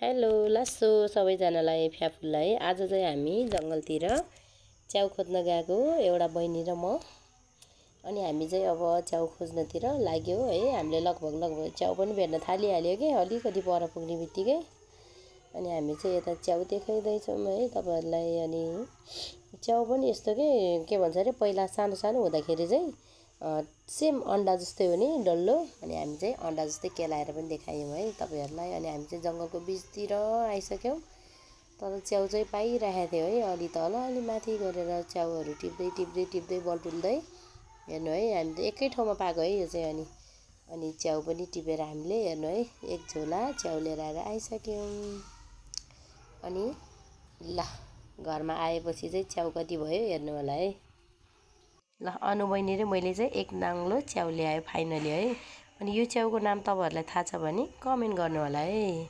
Hello लासो सबैजनालाई फ्याफुललाई। आज चाहिँ हामी जङ्गलतिर च्याउ खोज्न गएको एउटा बहिनी र म। अनि हामी चाहिँ अब च्याउ खोज्नतिर लाग्यो है। हामीले लगभग च्याउ पनि भेट्न थालिहाल्यो कि अलिकति पर पुग्ने बित्तिकै। अनि हामी चाहिँ यता च्याउ देखाइँदैछौँ है तपाईँहरूलाई। अनि च्याउ पनि यस्तो के भन्छ अरे, पहिला सानो सानो हुँदाखेरि चाहिँ सेम अन्डा जस्तै हो नि, डल्लो। अनि हामी चाहिँ अन्डा जस्तै केलाएर पनि देखायौँ है तपाईँहरूलाई। अनि हामी चाहिँ जङ्गलको बिचतिर आइसक्यौँ। तर च्याउ चाहिँ पाइरहेको थियो है। अलि तल अलि माथि गरेर च्याउहरू टिप्दै बल्टुल्दै हेर्नु है। हामी त एकै ठाउँमा पाएको है यो चाहिँ। अनि च्याउ पनि टिपेर हामीले हेर्नु है, एक झोला च्याउ लिएर आएर आइसक्यौँ। अनि ल, घरमा आएपछि चाहिँ च्याउ कति भयो हेर्नु होला है। ल, अनु बहिनी र मैले चाहिँ एक नाङ्लो च्याउ ल्यायो फाइनली है। अनि यो च्याउको नाम तपाईँहरूलाई थाहा छ भने कमेन्ट गर्नु होला है।